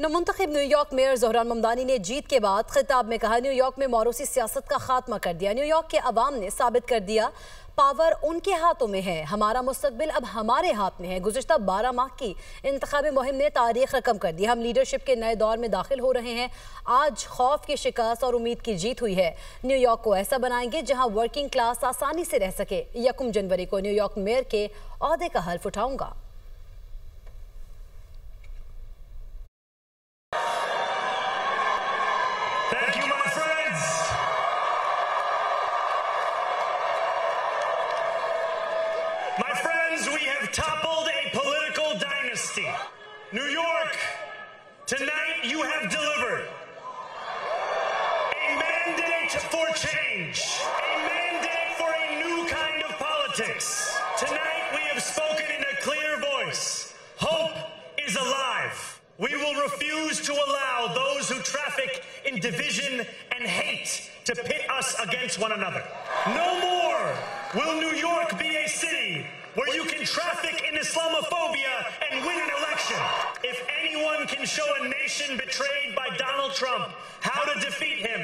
मुंतखब New York mayor Zohran Mamdani ने जीत के बाद खिताब में कहा, न्यूयॉर्क में मौरूसी सियासत का खात्मा कर दिया। न्यूयॉर्क के अवाम ने साबित कर दिया पावर उनके हाथों में है, हमारा मुस्तकबिल अब हमारे हाथ में है। गुज़िश्ता 12 माह की इंतखाबी मुहिम ने तारीख रकम कर दी। हम लीडरशिप के नए दौर में दाखिल हो रहे हैं। आज खौफ की शिकस्त और उम्मीद की जीत हुई है। न्यूयॉर्क को ऐसा बनाएंगे जहां वर्किंग क्लास आसानी से रह सके। 1 जनवरी को न्यूयॉर्क मेयर के ओहदे का हल्फ उठाऊंगा। Thank you, my friends. My friends, we have toppled a political dynasty. New York, tonight you have delivered a mandate for change, a mandate for a new kind of politics. Tonight we have spoken in a clear voice. Hope is alive. We will refuse to allow those who traffic in division and hate to pit us against one another. No more will New York be a city where you can traffic in Islamophobia and win an election. If anyone can show a nation betrayed by Donald Trump how to defeat him,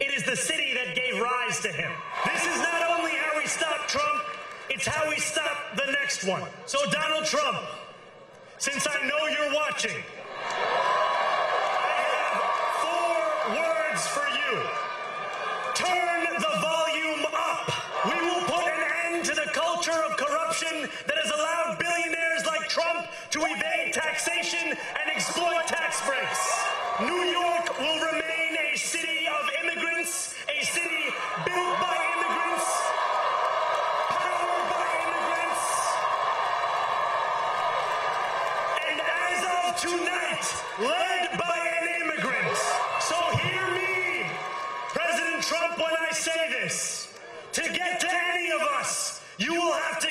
it is the city that gave rise to him. This is not only how we stop Trump, it's how we stop the next one. So Donald Trump, since I know you're watching, words for you. Turn the volume up. We will put an end to the culture of corruption that has allowed billionaires like Trump to evade taxation and exploit tax breaks. New York will remain a city of immigrants, a city built by immigrants, powered by immigrants. And as of tonight, led by an immigrant. So hear me, President Trump, when I say this. To get to any of us, you will have to